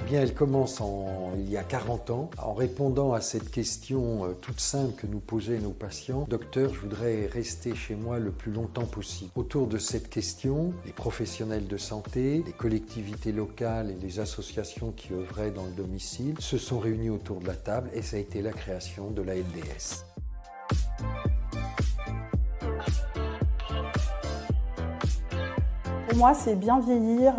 bien, elle commence il y a 40 ans en répondant à cette question toute simple que nous posaient nos patients. Docteur, je voudrais rester chez moi le plus longtemps possible. Autour de cette question, les professionnels de santé, les collectivités locales et les associations qui œuvraient dans le domicile se sont réunis autour de la table et ça a été la création de la LDS. Pour moi, c'est bien vieillir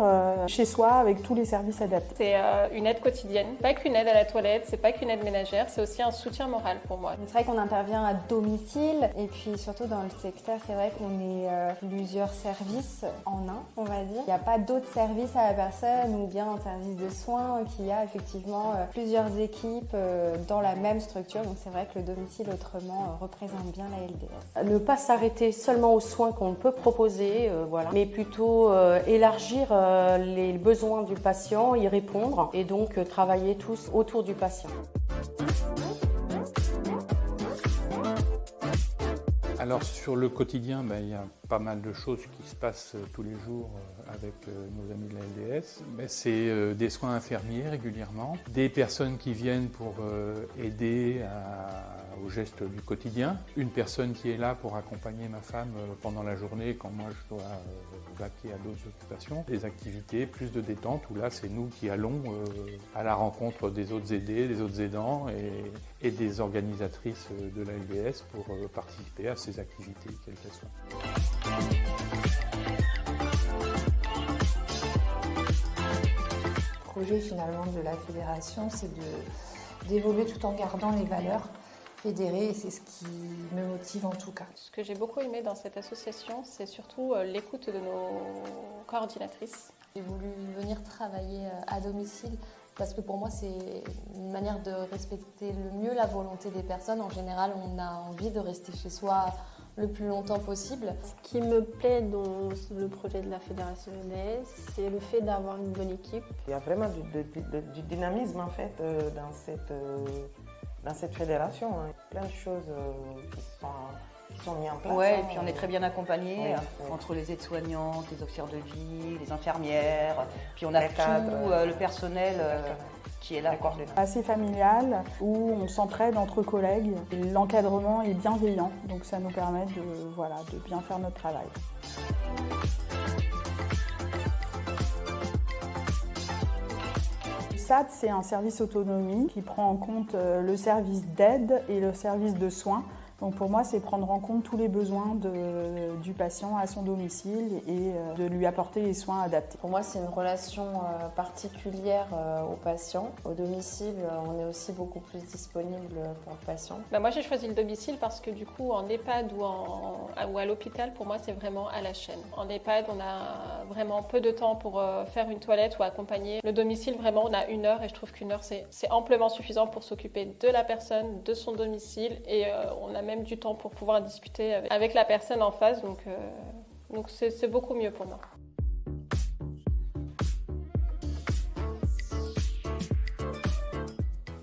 chez soi avec tous les services adaptés. C'est une aide quotidienne, pas qu'une aide à la toilette, c'est pas qu'une aide ménagère, c'est aussi un soutien moral pour moi. C'est vrai qu'on intervient à domicile et puis surtout dans le secteur, c'est vrai qu'on est plusieurs services en un, on va dire. Il n'y a pas d'autres services à la personne ou bien un service de soins qu'il y a effectivement plusieurs équipes dans la même structure. Donc c'est vrai que le domicile autrement représente bien la LDS. Ne pas s'arrêter seulement aux soins qu'on peut proposer, mais plutôt élargir les besoins du patient, y répondre et donc travailler tous autour du patient. Alors sur le quotidien, il y a pas mal de choses qui se passent tous les jours avec nos amis de la LDS. C'est des soins infirmiers régulièrement, des personnes qui viennent pour aider aux gestes du quotidien, une personne qui est là pour accompagner ma femme pendant la journée quand moi je dois vaquer à d'autres occupations, des activités, plus de détente où là c'est nous qui allons à la rencontre des autres aidés, des autres aidants et des organisatrices de la LDS pour participer à ces activités, quelles qu'elles soient. Le projet finalement de la fédération, c'est d'évoluer tout en gardant les valeurs fédérées et c'est ce qui me motive en tout cas. Ce que j'ai beaucoup aimé dans cette association, c'est surtout l'écoute de nos coordinatrices. J'ai voulu venir travailler à domicile parce que pour moi c'est une manière de respecter le mieux la volonté des personnes. En général, on a envie de rester chez soi le plus longtemps possible. Ce qui me plaît dans le projet de la Fédération LDS, c'est le fait d'avoir une bonne équipe. Il y a vraiment du dynamisme en fait dans cette fédération. Plein de choses qui sont mises en place. Ouais, et puis on est très bien accompagnés entre les aides-soignantes, les auxiliaires de vie, les infirmières, puis on a tout le personnel qui est là. Assez familial, où on s'entraide entre collègues. L'encadrement est bienveillant, donc ça nous permet de bien faire notre travail. Le SAD, c'est un service autonomie qui prend en compte le service d'aide et le service de soins. Donc pour moi, c'est prendre en compte tous les besoins du patient à son domicile et de lui apporter les soins adaptés. Pour moi, c'est une relation particulière au patient. Au domicile, on est aussi beaucoup plus disponible pour le patient. Moi, j'ai choisi le domicile parce que du coup, en EHPAD ou à l'hôpital, pour moi, c'est vraiment à la chaîne. En EHPAD, on a vraiment peu de temps pour faire une toilette ou accompagner. Le domicile, vraiment, on a 1 heure et je trouve qu'1 heure, c'est amplement suffisant pour s'occuper de la personne, de son domicile et on a même du temps pour pouvoir discuter avec la personne en face, donc c'est beaucoup mieux pour moi.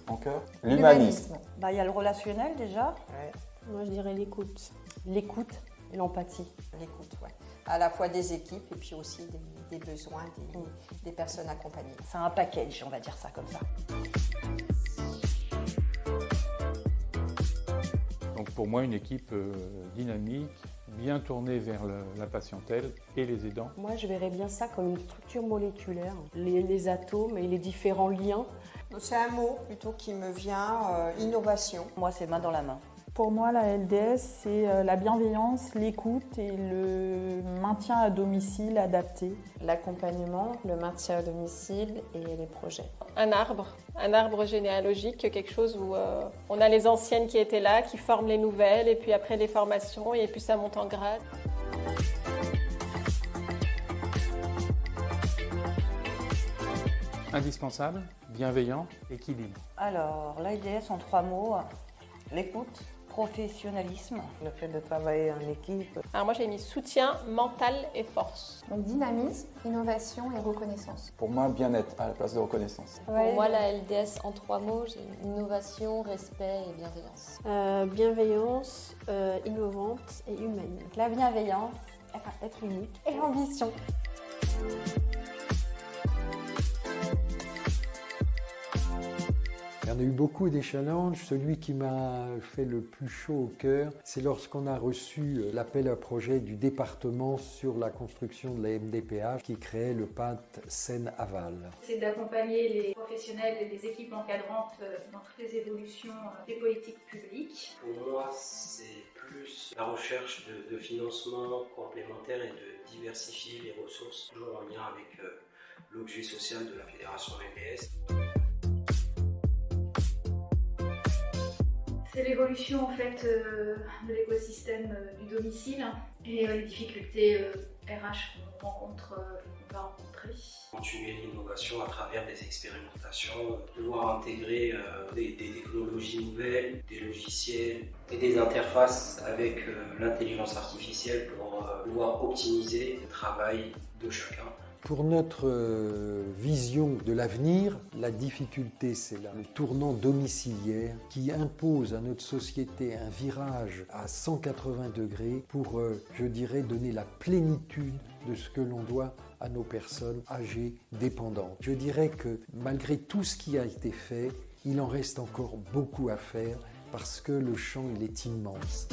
En cœur, l'humanisme. Il y a le relationnel déjà. Ouais. Moi je dirais l'écoute. L'écoute et l'empathie. L'écoute, ouais. À la fois des équipes et puis aussi des besoins des personnes accompagnées. C'est un package, on va dire ça comme ça. Donc pour moi, une équipe dynamique, bien tournée vers la patientèle et les aidants. Moi, je verrais bien ça comme une structure moléculaire, les atomes et les différents liens. C'est un mot plutôt qui me vient, innovation. Moi, c'est main dans la main. Pour moi, la LDS, c'est la bienveillance, l'écoute et le maintien à domicile adapté. L'accompagnement, le maintien à domicile et les projets. Un arbre généalogique, quelque chose où on a les anciennes qui étaient là, qui forment les nouvelles, et puis après les formations, et puis ça monte en grade. Indispensable, bienveillant, équilibre. Alors, l'ALDS en 3 mots, l'écoute, professionnalisme. Le fait de travailler en équipe. Alors moi j'ai mis soutien, mental et force. Donc dynamisme, innovation et reconnaissance. Pour moi, bien-être à la place de reconnaissance. Pour moi, la LDS en 3 mots, j'ai innovation, respect et bienveillance. Bienveillance, innovante et humaine. Donc la bienveillance, être unique et l'ambition. Il y en a eu beaucoup des challenges. Celui qui m'a fait le plus chaud au cœur, c'est lorsqu'on a reçu l'appel à projet du département sur la construction de la MDPH qui créait le PAT Seine-Aval. C'est d'accompagner les professionnels et les équipes encadrantes dans toutes les évolutions des politiques publiques. Pour moi, c'est plus la recherche de financement complémentaire et de diversifier les ressources, toujours en lien avec l'objet social de la Fédération LDS. C'est l'évolution en fait de l'écosystème du domicile et les difficultés RH qu'on va rencontrer. Continuer l'innovation à travers des expérimentations, pouvoir intégrer des technologies nouvelles, des logiciels et des interfaces avec l'intelligence artificielle pour pouvoir optimiser le travail de chacun. Pour notre vision de l'avenir, la difficulté, c'est là le tournant domiciliaire qui impose à notre société un virage à 180 degrés pour, je dirais, donner la plénitude de ce que l'on doit à nos personnes âgées dépendantes. Je dirais que malgré tout ce qui a été fait, il en reste encore beaucoup à faire parce que le champ, il est immense.